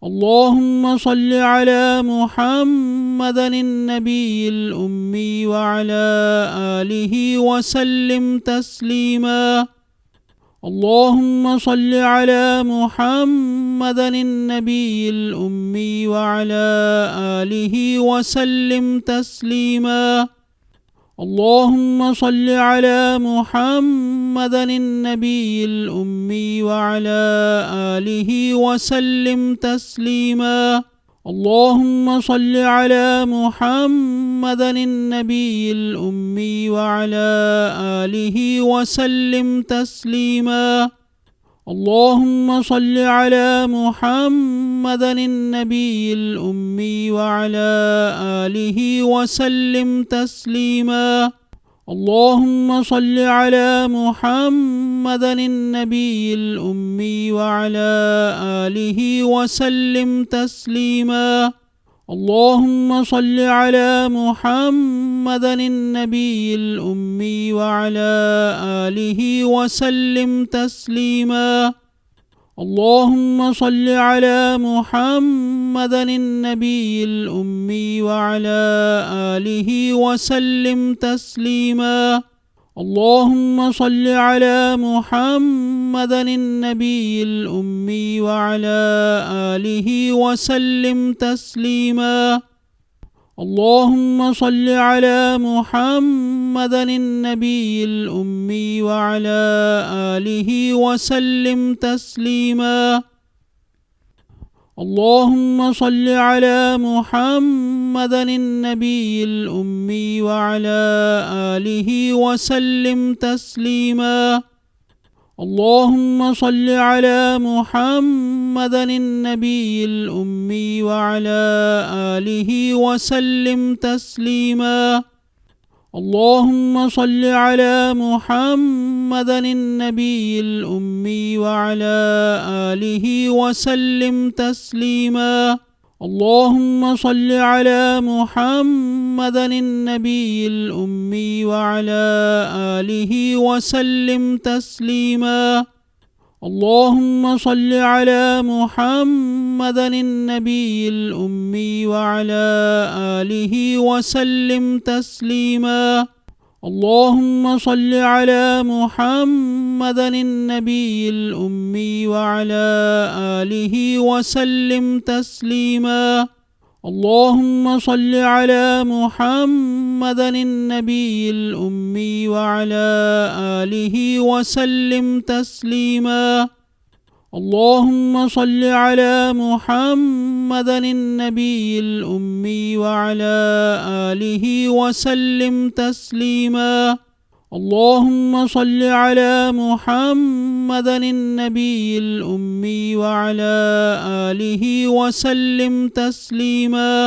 اللهم صل على محمد النبي الأمي وعلى آله وسلم تسليما. اللهم صل على محمد النبي الأمي وعلى آله وسلم تسليما. اللهم صل على محمد النبي الأمي وعلى آله وسلم تسليما. اللهم صل على محمد النبي الأمي وعلى آله وسلم تسليما. اللهم صل على محمد النبي الأمي وعلى آله وسلم تسليما. اللهم صل على محمد النبي الأمي وعلى آله وسلم تسليما. اللهم صل على محمد النبي الأمي وعلى آله وسلم تسليما. اللهم صل على محمد النبي الأمي وعلى آله وسلم تسليما. اللهم صل على محمد النبي الأمي وعلى آله وسلم تسليما. اللهم صل على محمد النبي الأمي وعلى آله وسلم تسليما. اللهم صل على محمد النبي الأمي وعلى آله وسلم تسليما. اللهم صل على محمد النبي الأمي وعلى آله وسلم تسليما. اللهم صل على محمد النبي الأمي وعلى آله وسلم تسليما. اللهم صل على محمد النبي الأمي وعلى آله وسلم تسليما. اللهم صل على محمد النبي الأمي وعلى آله وسلم تسليما. اللهم صل على محمد النبي الأمي وعلى آله وسلم تسليما. اللهم صل على محمد النبي الأمي وعلى آله وسلم تسليما. اللهم صل على محمد النبي الأمي وعلى آله وسلم تسليما. اللهم صل على محمد النبي الأمي وعلى آله وسلم تسليما.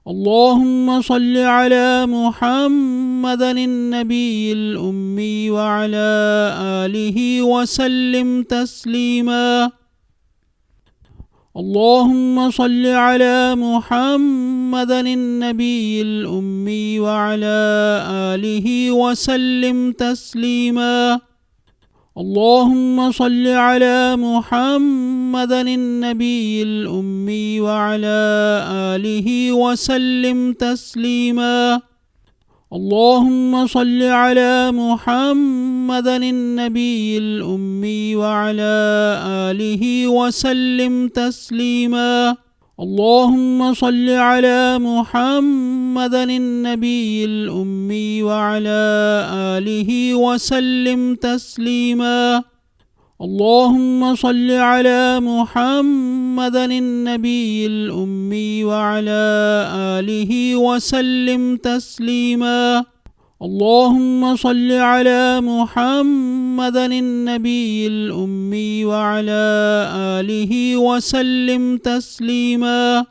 اللهم صل على محمد النبي الأمي وعلى آله وسلم تسليما. اللهم صل على محمد النبي الأمي وعلى آله وسلم تسليما. اللهم صل على محمد النبي الأمي وعلى آله وسلم تسليما. اللهم صل على محمد النبي الأمي وعلى آله وسلم تسليما. اللهم صل على محمد النبي الأمي وعلى آله وسلم تسليما. اللهم صل على محمد النبي الأمي وعلى آله وسلم تسليما. اللهم صل على محمد النبي الأمي وعلى آله وسلم تسليما.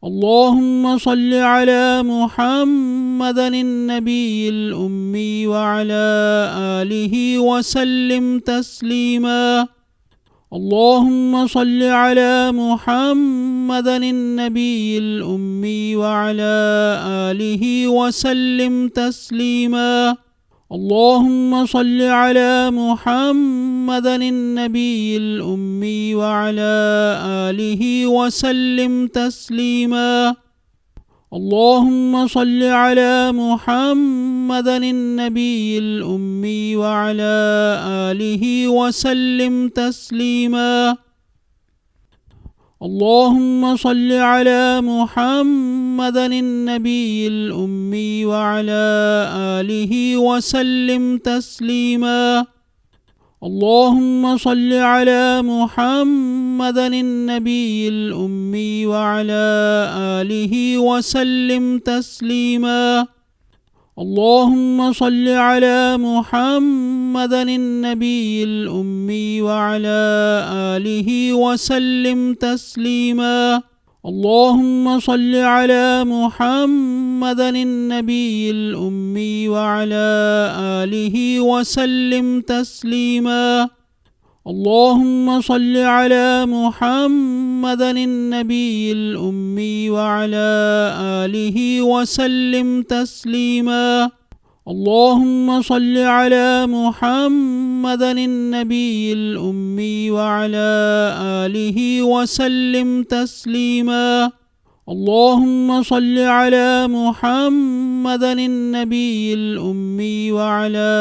اللهم صل على محمد النبي الأمي وعلى آله وسلم تسليما. اللهم صل على محمد النبي الأمي وعلى آله وسلم تسليما. اللهم صل على محمد النبي الأمي وعلى آله وسلم تسليما. اللهم صل على محمد النبي الأمي وعلى آله وسلم تسليما. اللهم صل على محمد النبي الأمي وعلى آله وسلم تسليما. اللهم صل على محمد النبي الأمي وعلى آله وسلم تسليما. اللهم صل على محمد النبي الأمي وعلى آله وسلم تسليما. اللهم صل على محمد النبي الأمي وعلى آله وسلم تسليما. اللهم صل على محمد النبي الأمي وعلى آله وسلم تسليما. اللهم صل على محمد النبي الأمي وعلى آله وسلم تسليما. اللهم صل على محمد النبي الأمي وعلى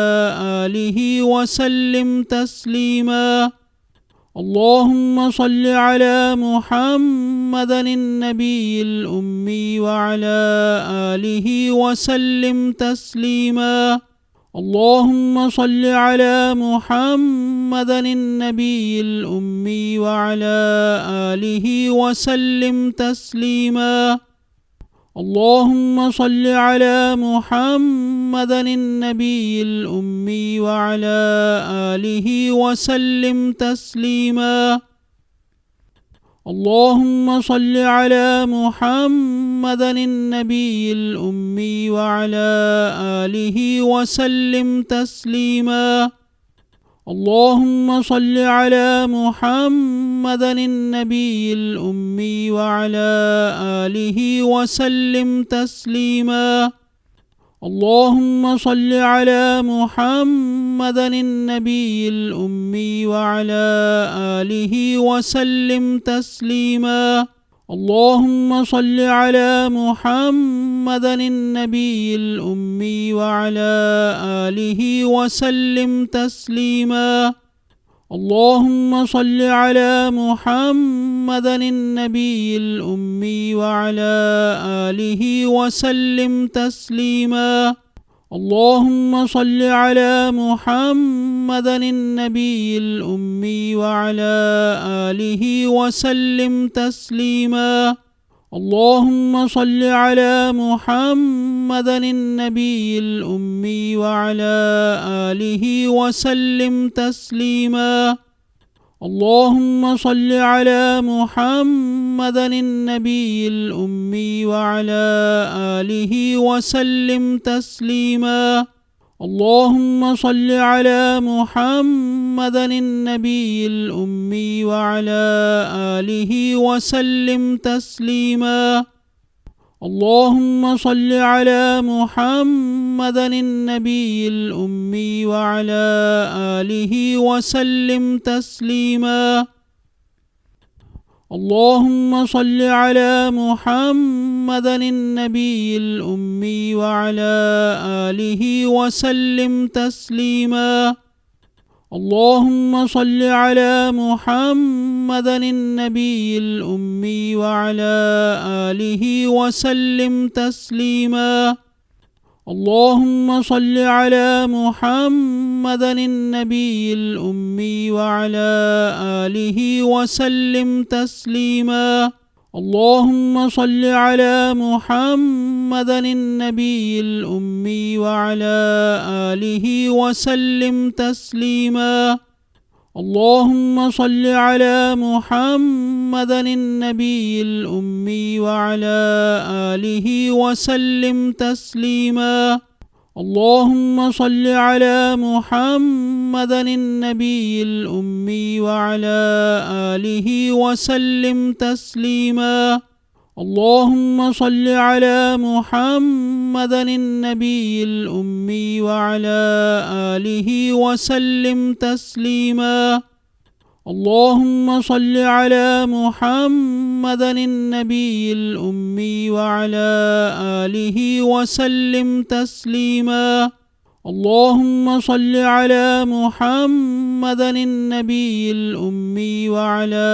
آله وسلم تسليما. اللهم صل على محمد النبي الأمي وعلى آله وسلم تسليما. اللهم صل على محمد النبي الأمي وعلى آله وسلم تسليما. اللهم صل على محمد النبي الأمي وعلى آله وسلم تسليما. اللهم صل على محمد النبي الأمي وعلى آله وسلم تسليما. اللهم صل على محمد النبي الأمي وعلى آله وسلم تسليما. اللهم صل على محمد النبي الأمي وعلى آله وسلم تسليما. اللهم صل على محمد النبي الأمي وعلى آله وسلم تسليما. اللهم صل على محمد النبي الأمي وعلى آله وسلم تسليما. اللهم صل على محمد النبي الأمي وعلى آله وسلم تسليما. اللهم صل على محمد النبي الأمي وعلى آله وسلم تسليما. اللهم صل على محمد النبي الأمي وعلى آله وسلم تسليما. اللهم صل على محمد النبي الأمي وعلى آله وسلم تسليما. اللهم صل على محمد النبي الأمي وعلى آله وسلم تسليما. اللهم صل على محمد النبي الأمي وعلى آله وسلم تسليما. اللهم صل على محمد النبي الأمي وعلى آله وسلم تسليما. اللهم صل على محمد النبي الأمي وعلى آله وسلم تسليما. اللهم صل على محمد النبي الأمي وعلى آله وسلم تسليما. اللهم صل على محمد النبي الأمي وعلى آله وسلم تسليما. اللهم صل على محمد النبي الأمي وعلى آله وسلم تسليما. اللهم صل على محمد النبي الأمي وعلى آله وسلم تسليما. اللهم صل على محمد النبي الأمي وعلى آله وسلم تسليما. اللهم صل على محمد النبي الأمي وعلى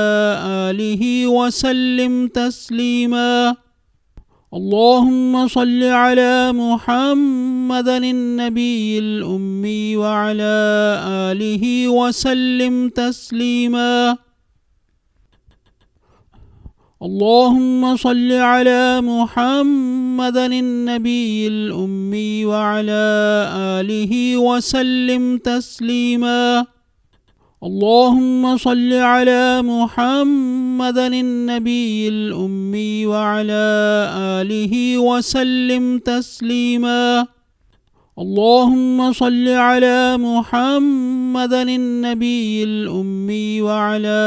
آله وسلم تسليما. اللهم صل على محمد النبي الأمي وعلى آله وسلم تسليما. اللهم صل على محمد النبي الأمي وعلى آله وسلم تسليما. اللهم صل على محمد النبي الأمي وعلى آله وسلم تسليما. اللهم صل على محمد النبي الأمي وعلى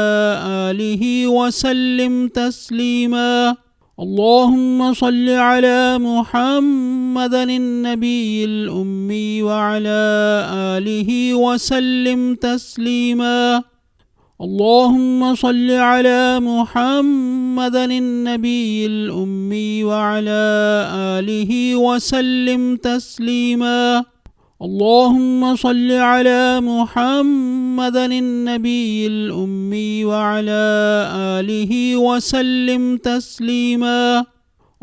آله وسلم تسليما. اللهم صل على محمد النبي الأمي وعلى آله وسلم تسليما. اللهم صل على محمد النبي الأمي وعلى آله وسلم تسليما. اللهم صل على محمد النبي الأمي وعلى آله وسلم تسليما.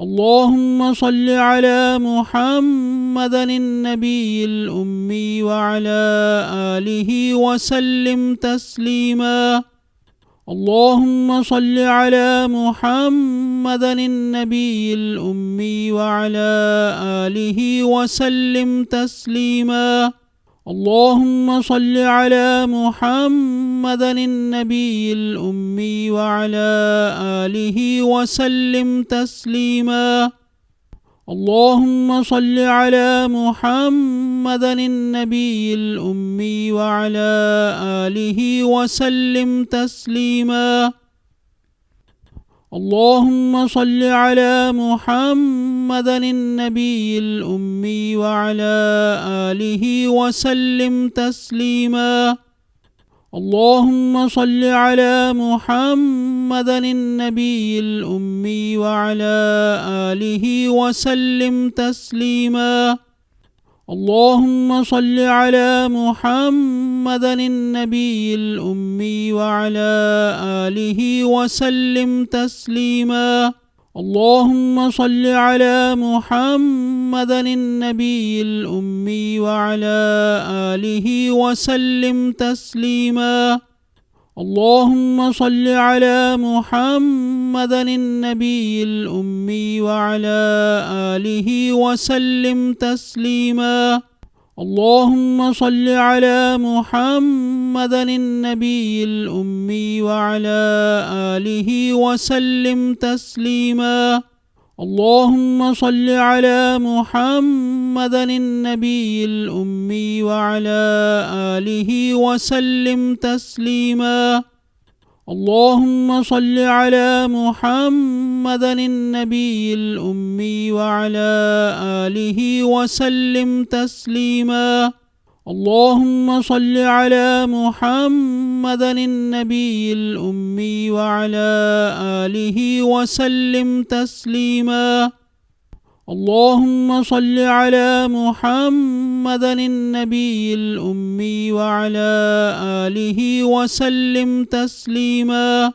اللهم صل على محمد النبي الأمي وعلى آله وسلم تسليما. اللهم صل على محمد النبي الأمي وعلى آله وسلم تسليما. اللهم صل على محمد النبي الأمي وعلى آله وسلم تسليما. اللهم صل على محمد النبي الأمي وعلى آله وسلم تسليما. اللهم صل على محمد النبي الأمي وعلى آله وسلم تسليما. اللهم صل على محمد النبي الأمي وعلى آله وسلم تسليما. اللهم صل على محمد النبي الأمي وعلى آله وسلم تسليما. اللهم صل على محمد النبي الأمي وعلى آله وسلم تسليما. اللهم صل على محمد النبي الأمي وعلى آله وسلم تسليما. اللهم صل على محمد النبي الأمي وعلى آله وسلم تسليما. اللهم صل على محمد النبي الأمي وعلى آله وسلم تسليما. اللهم صل على محمد النبي الأمي وعلى آله وسلم تسليما. اللهم صل على محمد النبي الأمي وعلى آله وسلم تسليما. اللهم صل على محمد النبي الأمي وعلى آله وسلم تسليما.